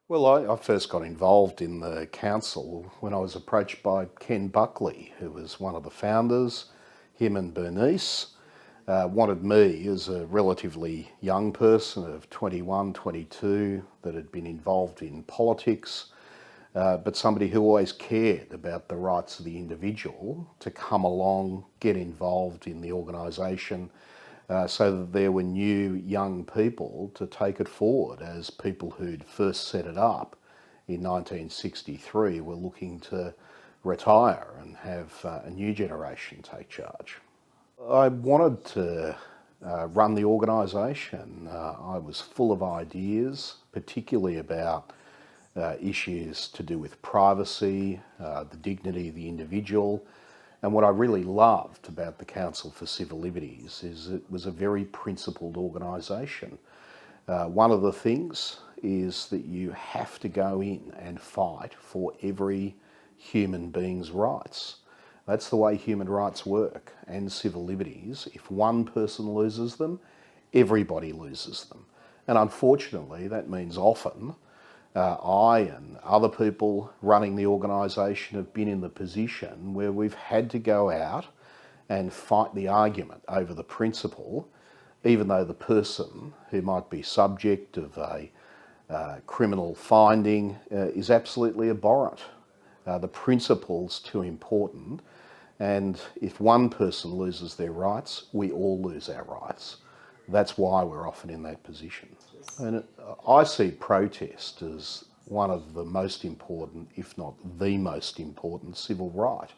Well, I first got involved in the council when I was approached by Ken Buckley, who was one of the founders. Him and Bernice wanted me, as a relatively young person of 21, 22, that had been involved in politics, but somebody who always cared about the rights of the individual, to come along, get involved in the organisation, so that there were new young people to take it forward, as people who'd first set it up in 1963 were looking to retire and have a new generation take charge. I wanted to run the organisation. I was full of ideas, particularly about issues to do with privacy, the dignity of the individual. And what I really loved about the Council for Civil Liberties is it was a very principled organisation. One of the things is that you have to go in and fight for every human being's rights. That's the way human rights work, and civil liberties. If one person loses them, everybody loses them. And unfortunately, that means often I and other people running the organisation have been in the position where we've had to go out and fight the argument over the principle, even though the person who might be subject of a criminal finding is absolutely abhorrent. The principle's too important, and if one person loses their rights, we all lose our rights. That's why we're often in that position. And I see protest as one of the most important, if not the most important, civil right.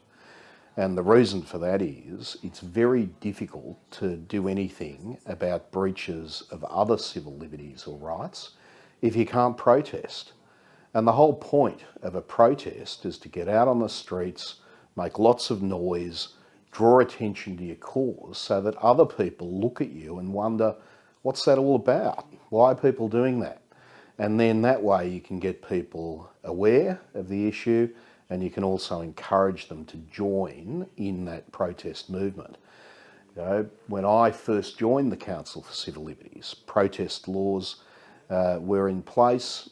And the reason for that is it's very difficult to do anything about breaches of other civil liberties or rights if you can't protest. And the whole point of a protest is to get out on the streets, make lots of noise, draw attention to your cause so that other people look at you and wonder, what's that all about? Why are people doing that? And then that way you can get people aware of the issue, and you can also encourage them to join in that protest movement. You know, when I first joined the Council for Civil Liberties, protest laws were in place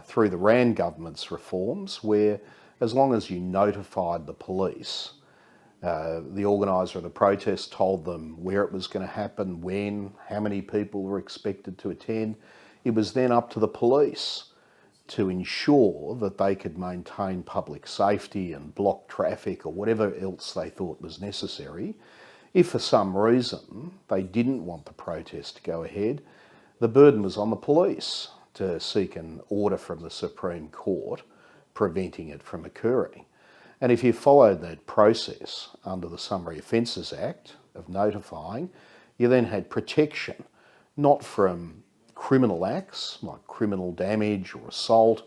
through the Rand government's reforms, where as long as you notified the police, the organiser of the protest told them where it was going to happen, when, how many people were expected to attend. It was then up to the police to ensure that they could maintain public safety and block traffic or whatever else they thought was necessary. If for some reason they didn't want the protest to go ahead, the burden was on the police to seek an order from the Supreme Court preventing it from occurring. And if you followed that process under the Summary Offences Act of notifying, you then had protection, not from criminal acts like criminal damage or assault,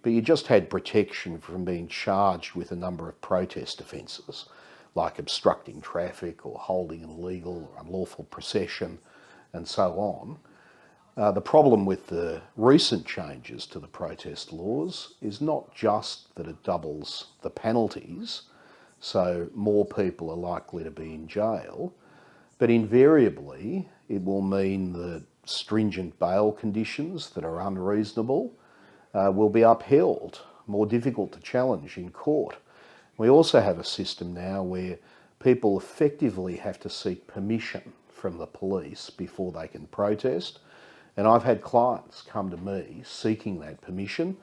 but you just had protection from being charged with a number of protest offences like obstructing traffic or holding an illegal or unlawful procession and so on. The problem with the recent changes to the protest laws is not just that it doubles the penalties, so more people are likely to be in jail, but invariably it will mean that stringent bail conditions that are unreasonable will be upheld, more difficult to challenge in court. We also have a system now where people effectively have to seek permission from the police before they can protest. And I've had clients come to me seeking that permission,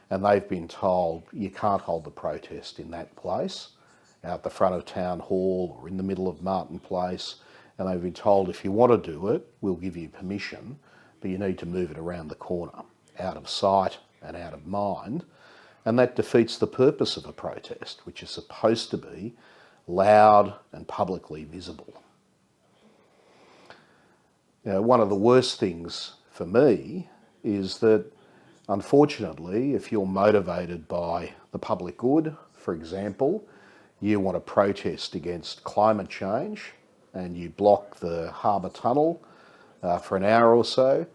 and they've been told you can't hold the protest in that place, out the front of Town Hall or in the middle of Martin Place. And they've been told if you want to do it, we'll give you permission, but you need to move it around the corner, out of sight and out of mind. And that defeats the purpose of a protest, which is supposed to be loud and publicly visible. You know, one of the worst things for me is that, unfortunately, if you're motivated by the public good, for example, you want to protest against climate change and you block the harbour tunnel for an hour or so,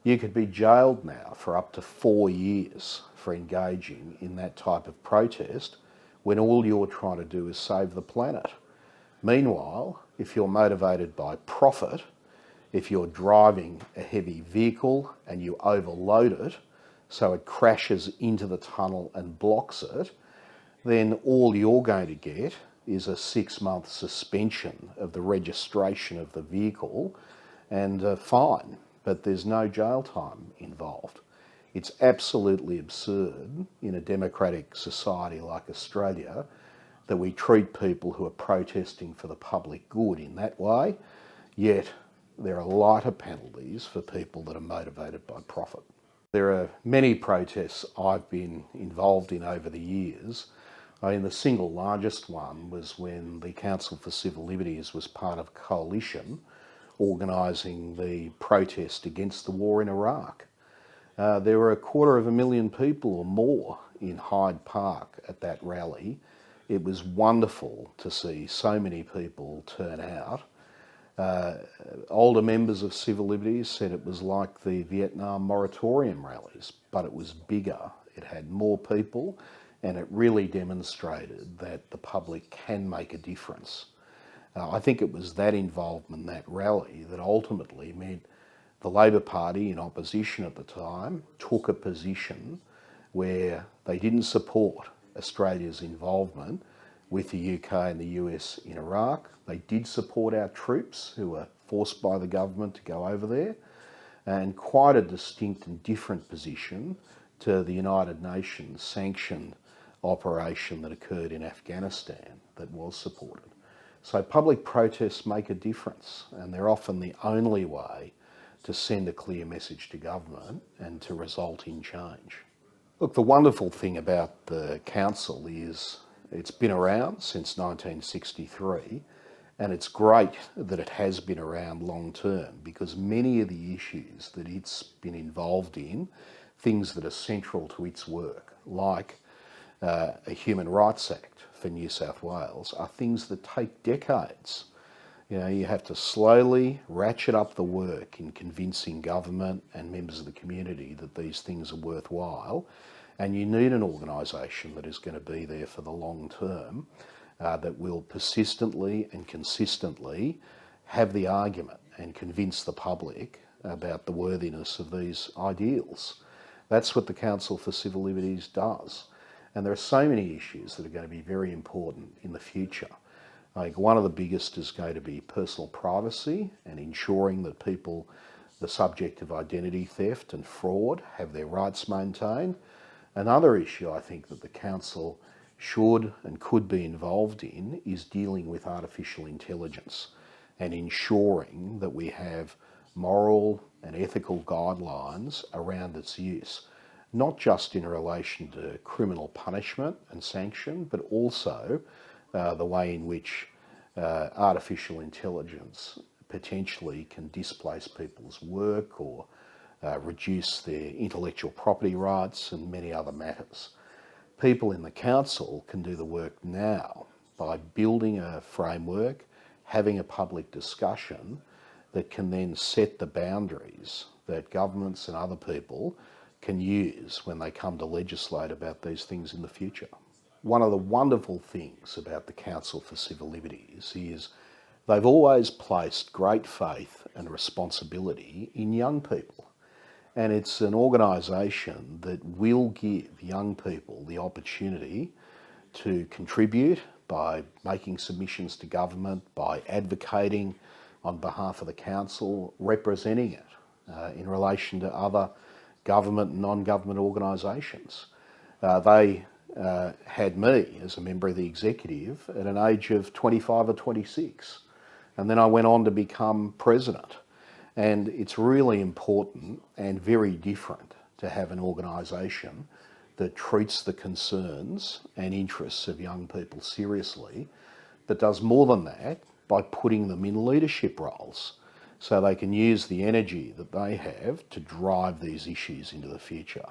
you could be jailed now for up to 4 years for engaging in that type of protest when all you're trying to do is save the planet. Meanwhile, if you're motivated by profit, if you're driving a heavy vehicle and you overload it so it crashes into the tunnel and blocks it, then all you're going to get is a 6-month suspension of the registration of the vehicle and a fine, but there's no jail time involved. It's absolutely absurd in a democratic society like Australia that we treat people who are protesting for the public good in that way, yet there are lighter penalties for people that are motivated by profit. There are many protests I've been involved in over the years. The single largest one was when the Council for Civil Liberties was part of a coalition organising the protest against the war in Iraq. There were 250,000 people or more in Hyde Park at that rally. It was wonderful to see so many people turn out. Older members of Civil Liberties said it was like the Vietnam moratorium rallies, but it was bigger. It had more people, and it really demonstrated that the public can make a difference. I think it was that involvement, that rally, that ultimately meant the Labor Party, in opposition at the time, took a position where they didn't support Australia's involvement with the UK and the US in Iraq. They did support our troops who were forced by the government to go over there, and quite a distinct and different position to the United Nations sanctioned operation that occurred in Afghanistan that was supported. So public protests make a difference, and they're often the only way to send a clear message to government and to result in change. Look, the wonderful thing about the council is it's been around since 1963, and it's great that it has been around long term, because many of the issues that it's been involved in, things that are central to its work, like a Human Rights Act for New South Wales, are things that take decades. You have to slowly ratchet up the work in convincing government and members of the community that these things are worthwhile, and you need an organisation that is going to be there for the long term, that will persistently and consistently have the argument and convince the public about the worthiness of these ideals. That's what the Council for Civil Liberties does. And there are so many issues that are going to be very important in the future. I think one of the biggest is going to be personal privacy and ensuring that people, the subject of identity theft and fraud, have their rights maintained. Another issue I think that the Council should and could be involved in is dealing with artificial intelligence and ensuring that we have moral and ethical guidelines around its use, not just in relation to criminal punishment and sanction, but also the way in which artificial intelligence potentially can displace people's work or reduce their intellectual property rights and many other matters. People in the council can do the work now by building a framework, having a public discussion that can then set the boundaries that governments and other people can use when they come to legislate about these things in the future. One of the wonderful things about the Council for Civil Liberties is they've always placed great faith and responsibility in young people. And it's an organisation that will give young people the opportunity to contribute by making submissions to government, by advocating on behalf of the council, representing it in relation to other government and non-government organisations. They had me as a member of the executive at an age of 25 or 26, and then I went on to become president. And it's really important and very different to have an organisation that treats the concerns and interests of young people seriously, but does more than that by putting them in leadership roles so they can use the energy that they have to drive these issues into the future.